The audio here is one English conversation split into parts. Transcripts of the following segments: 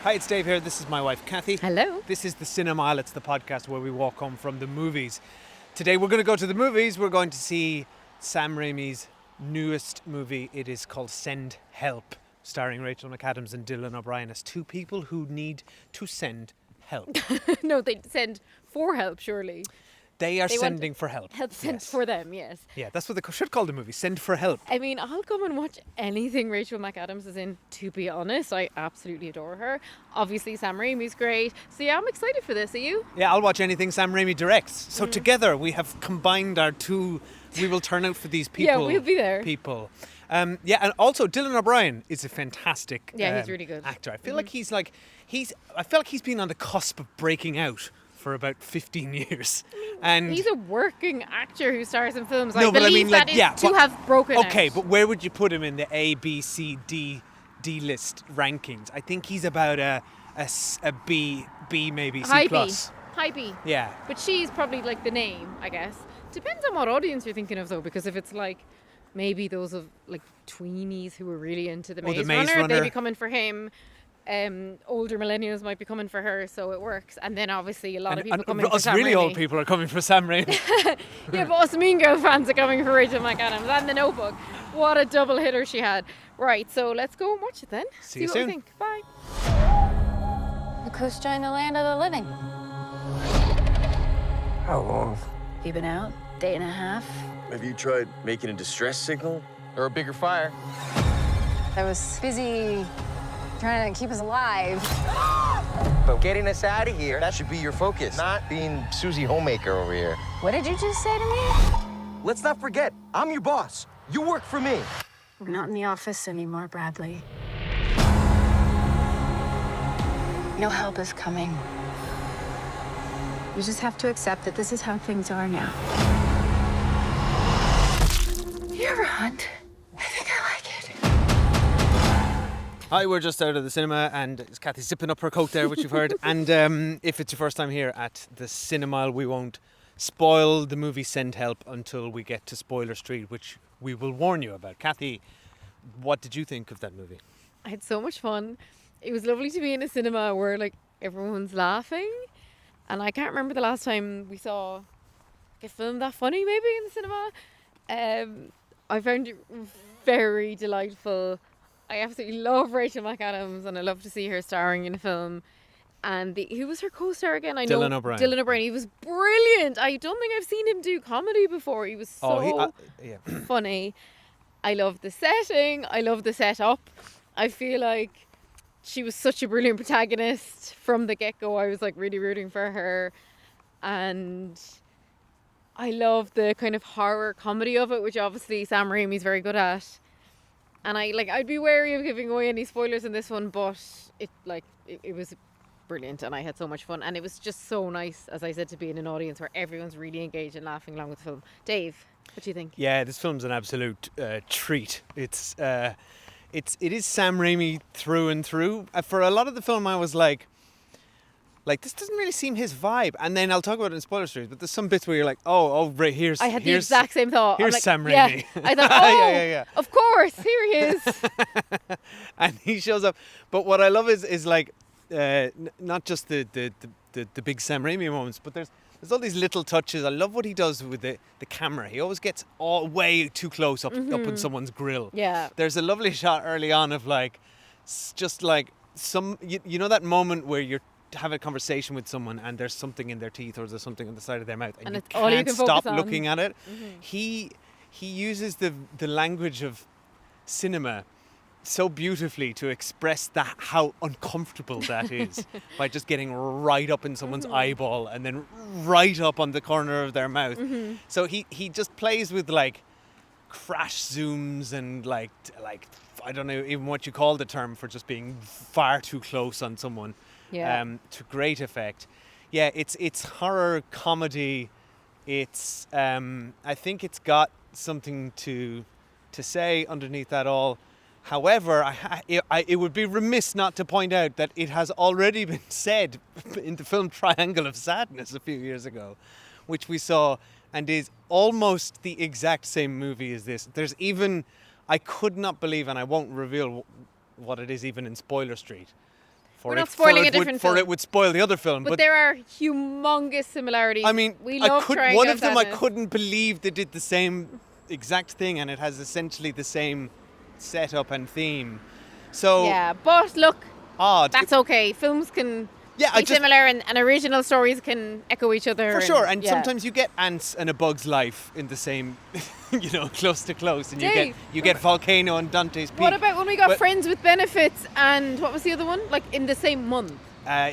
Hi, it's Dave here. This is my wife, Kathy. Hello. This is the Cinema. It's the podcast where we walk home from the movies. Today we're going to go to the movies. We're going to see Sam Raimi's newest movie. It is called Send Help, starring Rachel McAdams and Dylan O'Brien as two people who need to send help. No, they send for help, surely. They are sending for help. Help sent for them, yes. Yeah, that's what they should call the movie, Send for Help. I mean, I'll come and watch anything Rachel McAdams is in, to be honest. I absolutely adore her. Obviously, Sam Raimi's great. So yeah, I'm excited for this. Are you? Yeah, I'll watch anything Sam Raimi directs. So together we have combined our two, we will turn out for these people. Yeah, we'll be there. People. And also Dylan O'Brien is a fantastic he's really good. actor. I feel like I feel like he's been on the cusp of breaking out for about 15 years. And he's a working actor who stars in films. No, I believe that is to have broken out. Okay, but where would you put him in the A, B, C, D list rankings? I think he's about a B maybe, C+. High B. Yeah. But she's probably like the name, I guess. Depends on what audience you're thinking of, though, because if it's like maybe those of like tweenies who are really into the Maze Runner, they'd be coming for him. Older millennials might be coming for her, so it works. And then obviously a lot of people coming for Sam Us really Raimi. old people are coming for Sam Raimi. Yeah, but us Mean Girl fans are coming for Rachel McAdams and The Notebook. What a double hitter she had. Right, so let's go and watch it then. See you what soon. we think. Bye. The coast joined the land of the living. How long? You been out? Day and a half? Have you tried making a distress signal? Or a bigger fire? I was busy trying to keep us alive. But getting us out of here, that should be your focus, not being Susie Homemaker over here. What did you just say to me? Let's not forget, I'm your boss. You work for me. We're not in the office anymore, Bradley. No help is coming. You just have to accept that this is how things are now. You ever hunt? I think I like it. Hi, we're just out of the cinema and Kathy's zipping up her coat there, which you've heard. And if it's your first time here at the Cinema, we won't spoil the movie Send Help until we get to Spoiler Street, which we will warn you about. Kathy, what did you think of that movie? I had so much fun. It was lovely to be in a cinema where like everyone's laughing. And I can't remember the last time we saw a film that funny maybe in the cinema. I found it very delightful. I absolutely love Rachel McAdams and I love to see her starring in a film. And who was her co-star again? Dylan O'Brien. Dylan O'Brien. He was brilliant. I don't think I've seen him do comedy before. He was so funny. I love the setting. I love the setup. I feel like she was such a brilliant protagonist from the get-go. I was like really rooting for her. And I love the kind of horror comedy of it, which obviously Sam Raimi's very good at. And I'd be wary of giving away any spoilers in this one, but it was brilliant and I had so much fun. And it was just so nice, as I said, to be in an audience where everyone's really engaged and laughing along with the film. Dave, what do you think? Yeah, this film's an absolute treat. It is Sam Raimi through and through. For a lot of the film, I was like, this doesn't really seem his vibe. And then I'll talk about it in Spoiler Street, but there's some bits where you're like, right, here's... I had the exact same thought. Here's like, Sam Raimi. Yeah. I thought, of course, here he is. And he shows up. But what I love is like, not just the big Sam Raimi moments, but there's all these little touches. I love what he does with the camera. He always gets way too close up in someone's grill. Yeah. There's a lovely shot early on of like, just like some, you know that moment where you're having a conversation with someone and there's something in their teeth or there's something on the side of their mouth and you it's all you can't can stop focus on. looking at it. He uses the language of cinema so beautifully to express that how uncomfortable that is by just getting right up in someone's eyeball and then right up on the corner of their mouth. So he just plays with like crash zooms and like I don't know even what you call the term for just being far too close on someone. To great effect. Yeah, it's horror comedy. It's I think it's got something to say underneath that all. However, it would be remiss not to point out that it has already been said in the film Triangle of Sadness a few years ago, which we saw and is almost the exact same movie as this. There's even, I could not believe, and I won't reveal what it is even in Spoiler Street, For We're it, not spoiling for a different For film. it would spoil the other film. But there are humongous similarities. I mean, we love Triangle one of of them I Sadness. couldn't believe they did the same exact thing, and it has essentially the same setup and theme. So Yeah, but look, odd. that's okay. Films can Yeah, be similar, and original stories can echo each other. For sure, and yeah. sometimes you get ants and a bug's life in the same, close to close, and Dave, you get Volcano and Dante's Peak. What about when we got But, Friends with Benefits and what was the other one? Like in the same month.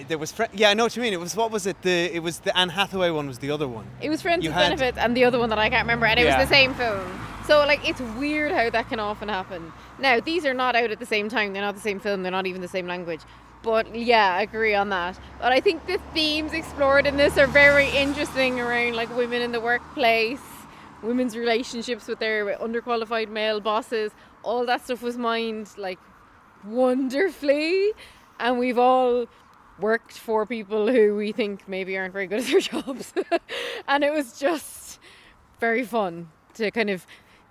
There was, yeah, I know what you mean. It was, what was it? It was the Anne Hathaway one. Was the other one? It was Friends You with had- Benefits and the other one that I can't remember, and it Yeah. was the same film. So like it's weird how that can often happen. Now these are not out at the same time. They're not the same film. They're not even the same language. But yeah, I agree on that. But I think the themes explored in this are very interesting around like women in the workplace, women's relationships with their underqualified male bosses. All that stuff was mined like wonderfully, and we've all worked for people who we think maybe aren't very good at their jobs. And it was just very fun to kind of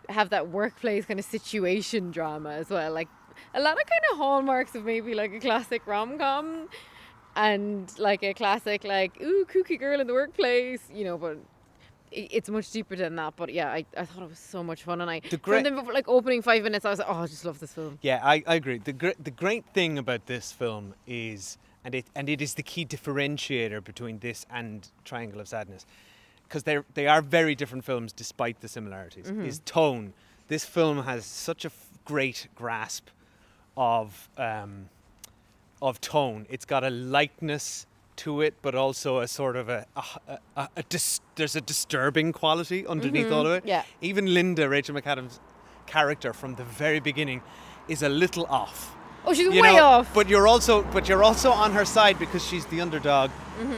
have that workplace kind of situation drama as well. Like a lot of kind of hallmarks of maybe like a classic rom-com and like a classic like, ooh, kooky girl in the workplace, but it's much deeper than that. But yeah, I thought it was so much fun, and from the like opening 5 minutes I was like, oh, I just love this film. Yeah, I agree. The great thing about this film is, and it is the key differentiator between this and Triangle of Sadness, because they are very different films despite the similarities, is tone. This film has such a great grasp of tone. It's got a lightness to it, but also a sort of there's a disturbing quality underneath all of it. Yeah. Even Linda, Rachel McAdams' character from the very beginning, is a little off. Oh, she's way off. But you're also on her side because she's the underdog,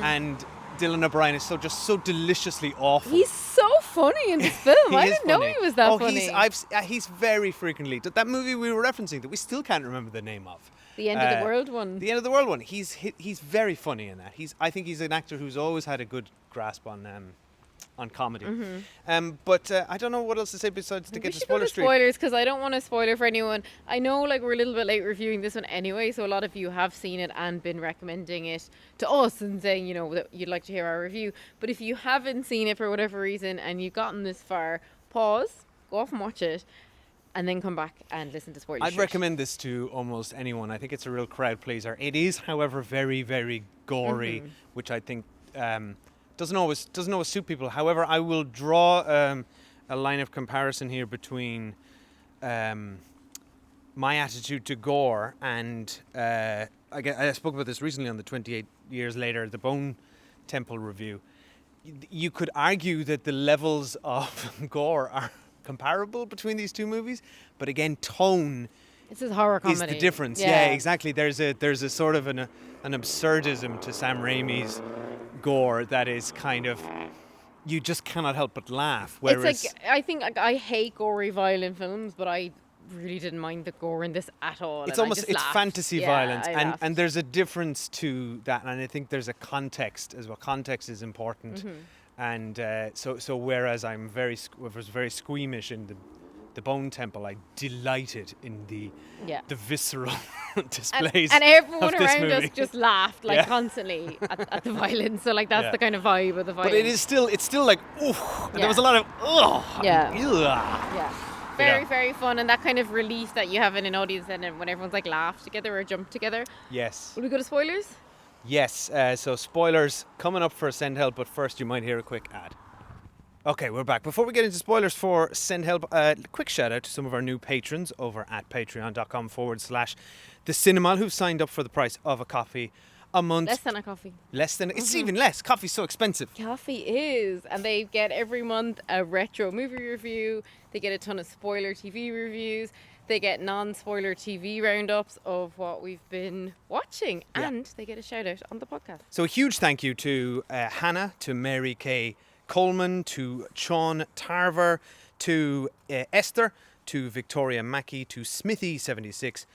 and Dylan O'Brien is so deliciously awful. He's so funny in this film. I is didn't know funny. he was that funny. He's very frequently that movie we were referencing that we still can't remember the name of. The End of the World one. The End of the World one. He's very funny in that. I think he's an actor who's always had a good grasp on comedy. But I don't know what else to say besides to get to spoiler street. Spoilers, because I don't want to spoil it for anyone. I know like we're a little bit late reviewing this one anyway, so a lot of you have seen it and been recommending it to us and saying, that you'd like to hear our review. But if you haven't seen it for whatever reason and you've gotten this far, pause, go off and watch it, and then come back and listen to spoilers. I'd recommend this to almost anyone. I think it's a real crowd pleaser. It is, however, very, very gory, which I think doesn't always suit people. However, I will draw a line of comparison here between my attitude to gore and I spoke about this recently on the 28 Years Later, the Bone Temple review. You could argue that the levels of gore are comparable between these two movies, but again, tone This is horror comedy. is the difference. Yeah, exactly. There's a sort of an absurdism to Sam Raimi's gore that is kind of, you just cannot help but laugh. Whereas It's like, I think I hate gory, violent films, but I really didn't mind the gore in this at all. it's and I almost just it's laughed. fantasy Yeah, violence, I and laughed. there's a difference to that, and I think there's a context as well. Context is important, and so whereas I was very squeamish in the Bone Temple, I delighted in the visceral displays. And everyone of this around movie. us just laughed constantly at the violence. So like that's the kind of vibe of the violence. But it's still like, ooh. Yeah. There was a lot of, Yeah. ugh. Yeah. Very fun, and that kind of relief that you have in an audience and when everyone's like laugh together or jump together. Yes. Will we go to spoilers? Yes. So spoilers coming up for Send Help, but first you might hear a quick ad. Okay, we're back. Before we get into spoilers for Send Help, quick shout out to some of our new patrons over at patreon.com/thecinemal who've signed up for the price of a coffee a month. Less than a coffee. Less than, it's even less. Coffee's so expensive. Coffee is, and they get every month a retro movie review. They get a ton of spoiler TV reviews. They get non-spoiler TV roundups of what we've been watching, and they get a shout out on the podcast. So a huge thank you to Hannah, to Mary Kay Coleman, to Sean Tarver, to Esther, to Victoria Mackey, to Smithy76,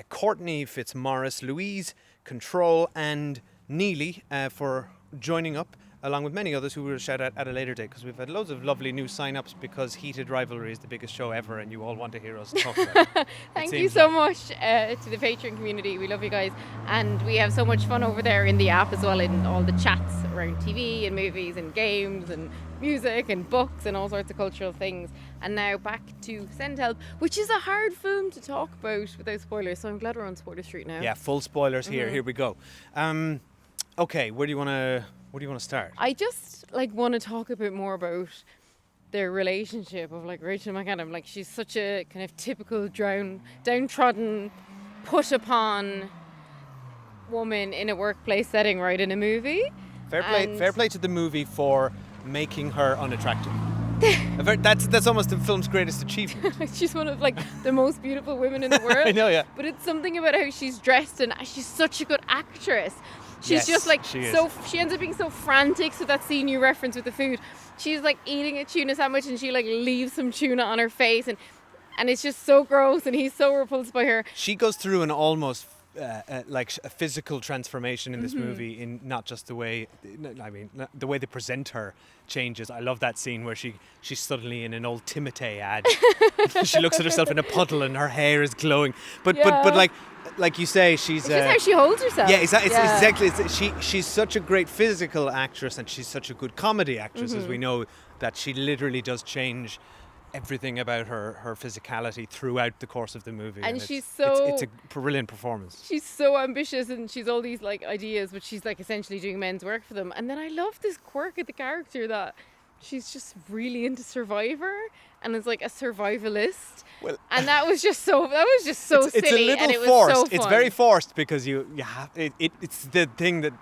Courtney Fitzmaurice, Louise Control, and Neely for joining up along with many others who we'll shout out at a later date, because we've had loads of lovely new sign-ups because Heated Rivalry is the biggest show ever and you all want to hear us talk about it. Thank you so much to the Patreon community. We love you guys. And we have so much fun over there in the app as well, in all the chats around TV and movies and games and music and books and all sorts of cultural things. And now back to Send Help, which is a hard film to talk about without spoilers, so I'm glad we're on Spoiler Street now. Yeah, full spoilers here. Here we go. Okay, where do you want to start? I just want to talk a bit more about their relationship of Rachel McAdams. She's such a kind of typical downtrodden, put upon woman in a workplace setting, right, in a movie. Fair play to the movie for making her unattractive. That's almost the film's greatest achievement. She's one of the most beautiful women in the world. I know, yeah. But it's something about how she's dressed, and she's such a good actress. She's Yes, just she is. she ends up being so frantic. So that scene you reference with the food, she's eating a tuna sandwich and she leaves some tuna on her face, and it's just so gross, and he's so repulsed by her. She goes through an almost a physical transformation in this movie, in not just the way, the way they present her changes. I love that scene where she's suddenly in an old Timotei ad. She looks at herself in a puddle and her hair is glowing. But like you say, she's It's just how she holds herself. yeah, exactly. She's such a great physical actress, and she's such a good comedy actress, as we know, that she literally does change everything about her physicality throughout the course of the movie. And it's a brilliant performance. She's so ambitious, and she's all these ideas, but she's essentially doing men's work for them. And then I love this quirk of the character that she's just really into Survivor and is a survivalist. Well, and that was just so silly. It's a little and it was forced. so fun. It's very forced because you have it's the thing that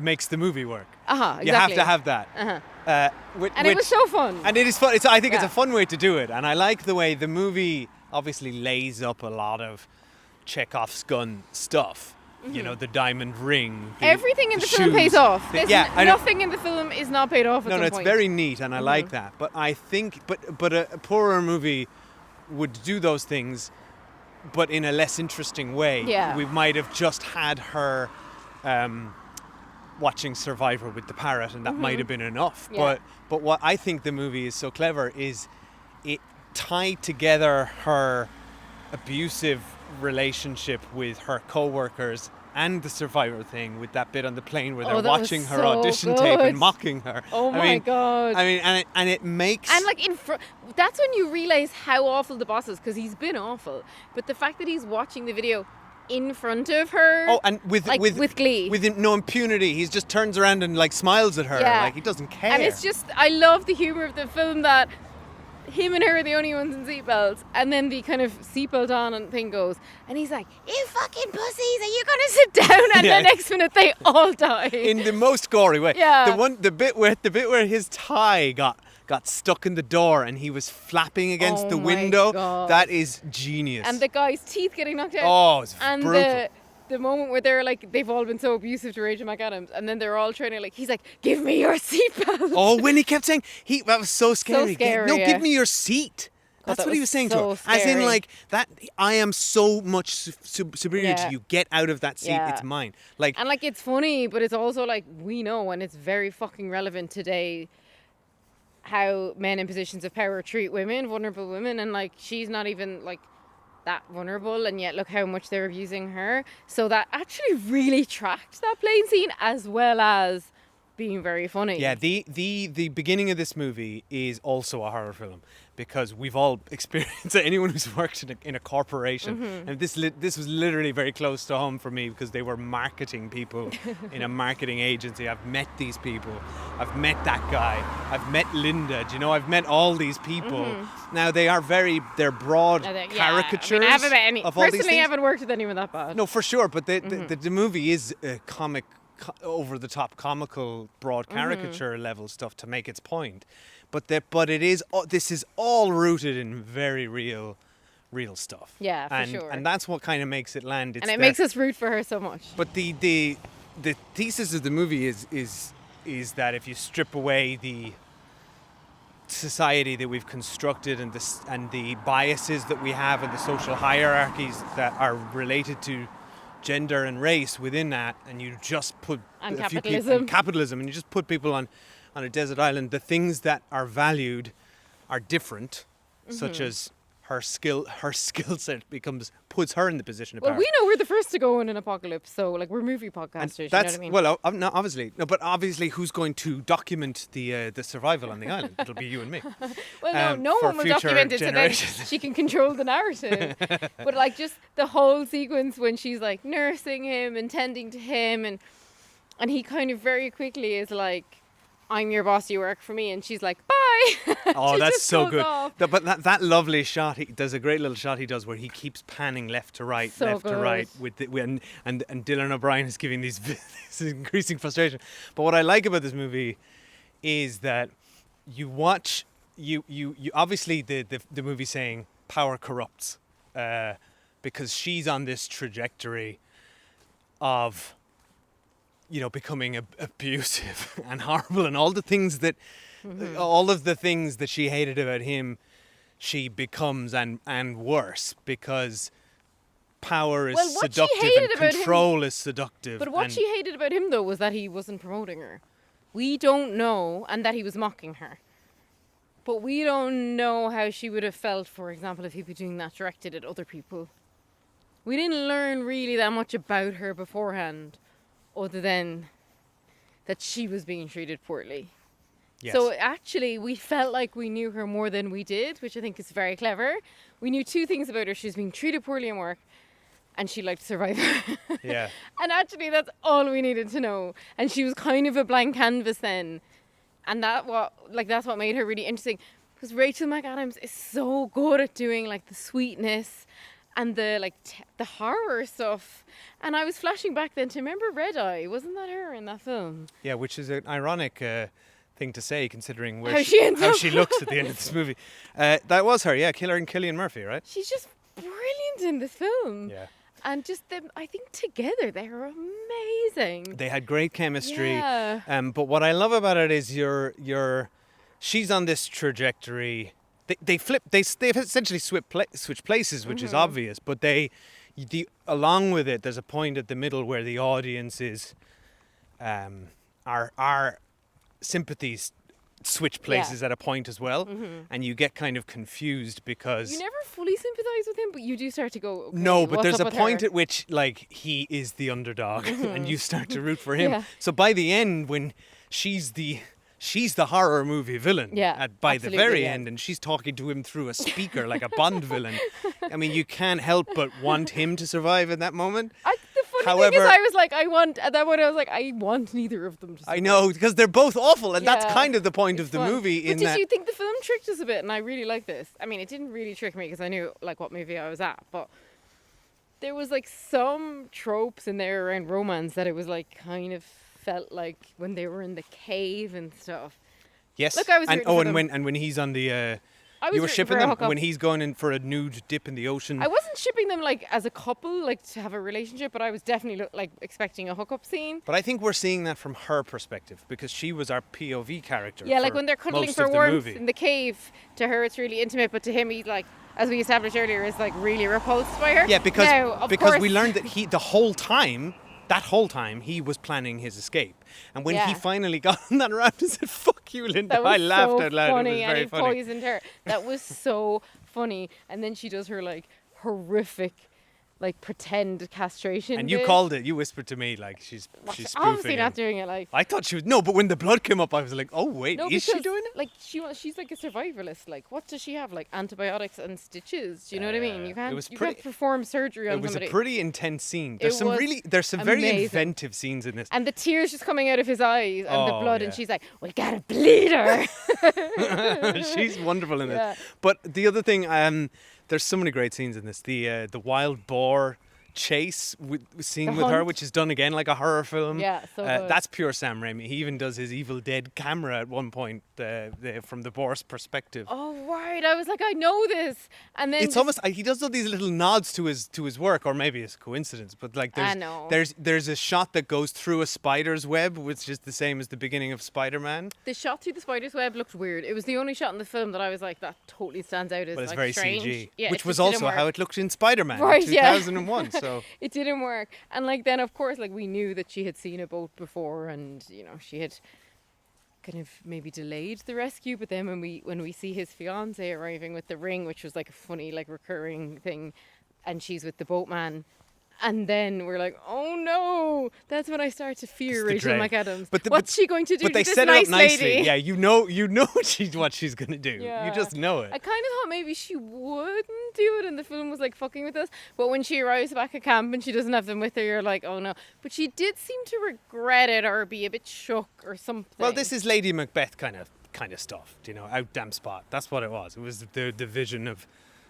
makes the movie work. Exactly. You have to have that. And it was so fun. And it is fun. I think it's a fun way to do it. And I like the way the movie obviously lays up a lot of Chekhov's gun stuff. You know, the diamond ring. Everything in the film shoes. pays off. Nothing in the film is not paid off at some No, it's point. very neat, and I like that. But I think, but a poorer movie would do those things, but in a less interesting way. Yeah. We might have just had her watching Survivor with the parrot, and that might have been enough. Yeah. But what I think the movie is so clever is it tied together her abusive relationship with her co-workers and the Survivor thing with that bit on the plane where they're that watching was her so audition tape good. and mocking her. Oh my God. I mean, and it makes... And that's when you realise how awful the boss is, because he's been awful. But the fact that he's watching the video in front of her. Oh, and with glee. with no impunity. He just turns around and smiles at her. Yeah. He doesn't care. And it's just, I love the humour of the film that him and her are the only ones in seatbelts, and then the kind of seatbelt on and thing goes, and he's like, "You fucking pussies, are you gonna sit down?" And the next minute they all die in the most gory way. Yeah. The bit where his tie got stuck in the door and he was flapping against the window. God. That is genius. And the guy's teeth getting knocked out. Oh, it's and brutal. The moment where they're they've all been so abusive to Rachel McAdams, and then they're all trying to he's like, "Give me your seatbelt." Oh, when he kept saying that was so scary. scary, yeah. Give me your seat. God, That's that what he was was saying so to her. As in scary. that I am so much superior to you. Get out of that seat. Yeah. It's mine. And it's funny, but it's also we know, and it's very fucking relevant today, how men in positions of power treat women, vulnerable women, and she's not even that vulnerable, and yet look how much they're abusing her. So that actually really tracked that plane scene, as well as being very funny. Yeah, the beginning of this movie is also a horror film, because we've all experienced it. Anyone who's worked in a corporation, and this was literally very close to home for me, because they were marketing people in a marketing agency. I've met these people. I've met that guy. I've met Linda. Do you know? I've met all these people. Now they're broad caricatures I haven't met any. of all these Personally, I things. haven't worked with anyone that bad. No, for sure. But the movie is a comic, over-the-top comical, broad caricature level stuff to make its point. But this is all rooted in very real stuff. Yeah, for sure. And that's what kind of makes it land. And it makes us root for her so much. But the thesis of the movie is that if you strip away the society that we've constructed and the biases that we have and the social hierarchies that are related to gender and race within that, and you just put And a few people capitalism. and capitalism, and you just put people on a desert island, the things that are valued are different, such as her skill set puts her in the position of Well, power. we know we're the first to go in an apocalypse, so like we're movie podcasters. You know what I mean? Well, no, obviously, no, but obviously, who's going to document the survival on the island? It'll be you and me. Well, no for one will future document it, so then generations. she can control the narrative. But like just the whole sequence when she's like nursing him and tending to him, and he kind of very quickly is like, "I'm your boss, you work for me," and she's like, "Bye." Oh, She that's just so goes good. off. But that lovely shot, there's a great little shot he does where he keeps panning left to right, So left to right, good. and Dylan O'Brien is giving this increasing frustration. But what I like about this movie is that you watch, you obviously the movie saying power corrupts, because she's on this trajectory of, becoming abusive and horrible, and all the things that, all of the things that she hated about him, she becomes and worse, because power is Well, what she seductive hated and about him- control is seductive. But what and she hated about him though was that he wasn't promoting her. We don't know, and that he was mocking her. But we don't know how she would have felt, for example, if he'd be doing that directed at other people. We didn't learn really that much about her beforehand, other than that she was being treated poorly. yes. So actually, we felt like we knew her more than we did, which I think is very clever. We knew two things about her. She was being treated poorly in work, and she liked Survivor. yeah. And actually, that's all we needed to know. And she was kind of a blank canvas then. And that's what made her really interesting. Because Rachel McAdams is so good at doing like the sweetness and the the horror stuff. And I was flashing back then to remember Red Eye. Wasn't that her in that film? Yeah, which is an ironic thing to say, considering How she ends how up. she looks at the end of this movie. That was her, yeah, Killer and Cillian Murphy, right? She's just brilliant in this film. Yeah. And just them, I think together they're amazing. They had great chemistry. Yeah. But what I love about it is she's on this trajectory. They've essentially switched places, which is obvious. But along with it, there's a point at the middle where the audience is, our sympathies switch places at a point as well, and you get kind of confused because You never fully sympathise with him, but you do start to go, okay, no, but what's there's up a with point her? at which like he is the underdog, and you start to root for him. Yeah. So by the end, when she's the horror movie villain, Yeah, by the absolutely, very yeah. end, and she's talking to him through a speaker like a Bond villain. I mean, you can't help but want him to survive in that moment. The funny thing However- is, I was like, at that point, I was like, I want neither of them to survive. I know, because they're both awful, and that's Yeah, kind of the point of it's the fun. movie. But In did that, you think the film tricked us a bit? And I really like this. I mean, it didn't really trick me because I knew like what movie I was at, but there was like some tropes in there around romance that it was like kind of felt like when they were in the cave and stuff. yes, Look, I was and rooting for them. when he's on the. I was You were rooting shipping for a them hookup. when he's going in for a nude dip in the ocean. I wasn't shipping them like as a couple, like to have a relationship, but I was definitely like expecting a hookup scene. But I think we're seeing that from her perspective, because she was our POV character. Yeah, like for when they're cuddling most for of the warmth movie. in the cave. To her, it's really intimate, but to him, he's like, as we established earlier, is like really repulsed by her. Yeah, because Now, of because we course- learned that that whole time he was planning his escape, and when he Yeah. finally got on that raft and said "fuck you, Linda," That was I laughed so out loud. funny, It was and very he funny. poisoned her. That was so funny. And then she does her like horrific, like pretend castration. And you bit. called it. You whispered to me like she's Obviously spoofing not him. doing it like. I thought she was no, but when the blood came up, I was like, oh wait, No, is because she doing it? like she's like a survivalist. Like, what does she have? Like antibiotics and stitches. Do you know what I mean? You can't was you pretty- can't perform surgery on It was somebody. a pretty intense scene. It was There's some very amazing. inventive scenes in this. And the tears just coming out of his eyes and the Oh, blood, yeah. and she's like, "We gotta bleed her." She's wonderful in Yeah. it. But the other thing, there's so many great scenes in this. The wild boar chase scene The with her, hunt. which is done again like a horror film. Yeah, so good. that's pure Sam Raimi. He even does his Evil Dead camera at one point from the boar's perspective. Oh right, I was like, I know this, and then It's almost he does all these little nods to his work, or maybe it's coincidence, but like I know. there's a shot that goes through a spider's web, which is the same as the beginning of Spider-Man. the shot through the spider's web looked weird. It was the only shot in the film that I was like, that totally stands out as But it's like very strange. CG, Yeah, which it was just didn't also how work. it looked in Spider-Man Right, in yeah. 2001. So it didn't work. And like then of course like we knew that she had seen a boat before, and she had kind of maybe delayed the rescue, but then when we see his fiance arriving with the ring, which was like a funny like recurring thing, and she's with the boatman, and then we're like, oh no, that's when I start to fear Rachel McAdams. What's she going to do but they to this set nice it up nicely. lady? Yeah, you know what she's going to do. Yeah. You just know it. I kind of thought maybe she wouldn't do it, and the film was like fucking with us. But when she arrives back at camp and she doesn't have them with her, you're like, oh no. But she did seem to regret it or be a bit shook or something. Well, this is Lady Macbeth kind of stuff, out damn spot. That's what it was. It was the vision of.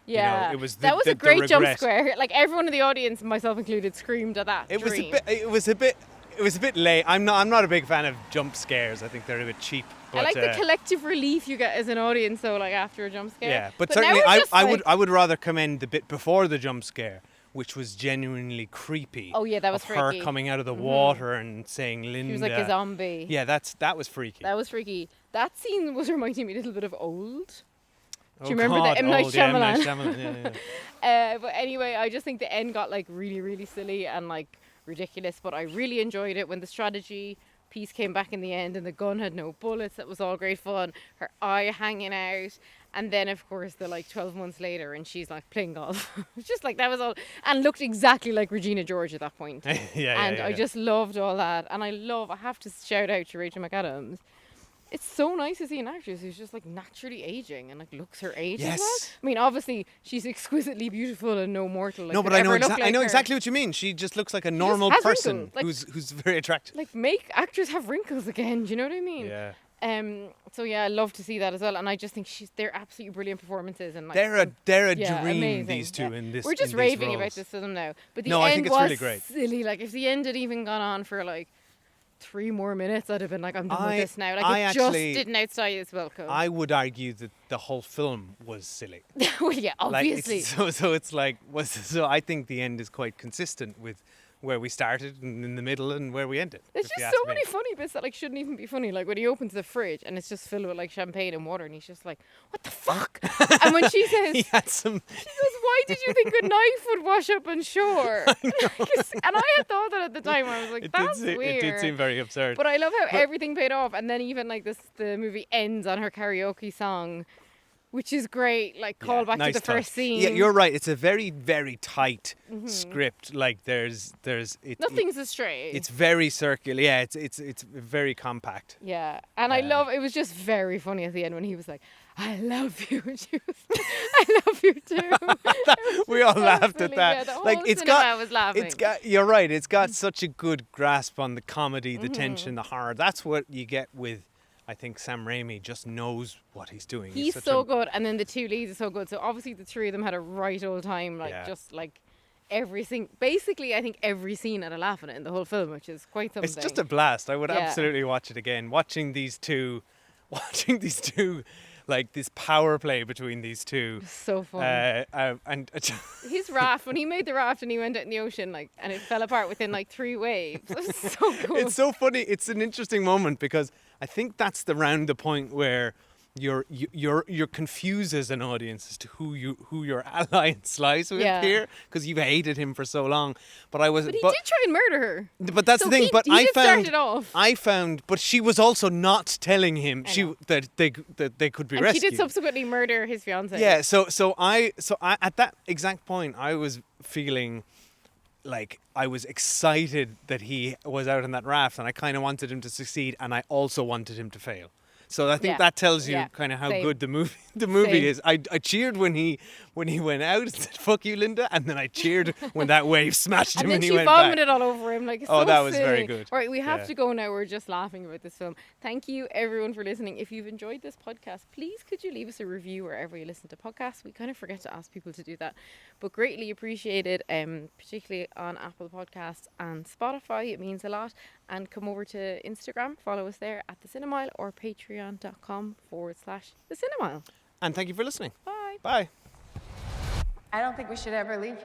Yeah, it was that was a great jump regret. scare. Like everyone in the audience, myself included, screamed at that. It was dream. it was a bit late. I'm not a big fan of jump scares. I think they're a bit cheap. But, I like the collective relief you get as an audience, though, like after a jump scare. Yeah, but now certainly we're just I would rather commend the bit before the jump scare, which was genuinely creepy. Oh yeah, that was of freaky. her coming out of the water and saying Linda. She was like a zombie. Yeah, that was freaky. That was freaky. That scene was reminding me a little bit of Old. Do you Oh, remember God, the M. Night old, yeah, M. Shyamalan? Night Shyamalan, yeah. But anyway, I just think the end got like really, really silly and like ridiculous. But I really enjoyed it when the strategy piece came back in the end and the gun had no bullets. That was all great fun. Her eye hanging out. And then, of course, the like 12 months later and she's like playing golf. Just like that was all. And looked exactly like Regina George at that point. I just loved all that. And I have to shout out to Rachel McAdams. It's so nice to see an actress who's just like naturally aging and like looks her age as well. I mean, obviously she's exquisitely beautiful and no mortal. Like, no, but I know her. exactly what you mean. She just looks like a normal person who's very attractive. Like make actors have wrinkles again. Do you know what I mean? Yeah. So yeah, I love to see that as well, and I just think they're absolutely brilliant performances, and like they're a dream. Amazing. These two in this. We're just raving about this film now, but the end I think it's was really great. silly. Like if the end had even gone on for like 3 more minutes, I'd have been like, I'm done with this now. Like just didn't outside its welcome. I would argue that the whole film was silly. Well, yeah, obviously. So it's like so I think the end is quite consistent with where we started and in the middle and where we ended. There's just so many funny bits that like shouldn't even be funny. Like when he opens the fridge and it's just filled with like champagne and water, and he's just like, "What the fuck?" And when she says, she goes, "Why did you think a knife would wash up on shore?" And I had thought that at the time. I was like, "That's weird." It did seem very absurd. But I love how everything paid off, and then even like the movie ends on her karaoke song, which is great. Like call back to the first scene. Yeah, you're right. It's a very, very tight script. Like there's nothing's astray. It's very circular. Yeah, it's very compact. Yeah, and I love. It was just very funny at the end when he was like, "I love you," and she was like, "I love you too." We all laughed at that. Yeah, the whole like cinema was laughing. You're right. It's got such a good grasp on the comedy, the tension, the horror. That's what you get with. I think Sam Raimi just knows what he's doing. He's so good, and then the two leads are so good. So obviously the three of them had a right old time, just like basically I think every scene had a laugh in it in the whole film, which is quite something. It's just a blast. I would absolutely watch it again. Watching these two, like this power play between these two. So fun. And his raft, when he made the raft and he went out in the ocean, like, and it fell apart within like 3 waves. It was so cool. It's so funny. It's an interesting moment because I think that's around the point where you're confused as an audience as to who your alliance lies with here, because you've hated him for so long. But he did try and murder her. But that's the thing. I found, but she was also not telling him that they could be rescued. And she did subsequently murder his fiance. Yeah. So I at that exact point I was feeling like I was excited that he was out on that raft, and I kind of wanted him to succeed, and I also wanted him to fail. So I think that tells you kind of how good the movie is. I cheered when he went out and said "fuck you, Linda," and then I cheered when that wave smashed him and he went back. And then she vomited all over him. Like, oh, so that was silly. very good. All right, we have to go now. We're just laughing about this film. Thank you everyone for listening. If you've enjoyed this podcast, please could you leave us a review wherever you listen to podcasts. We kind of forget to ask people to do that, but greatly appreciated, particularly on Apple Podcasts and Spotify. It means a lot. And come over to Instagram, follow us there at The Cinemile or patreon.com/The Cinemile. And thank you for listening. Bye. Bye. I don't think we should ever leave.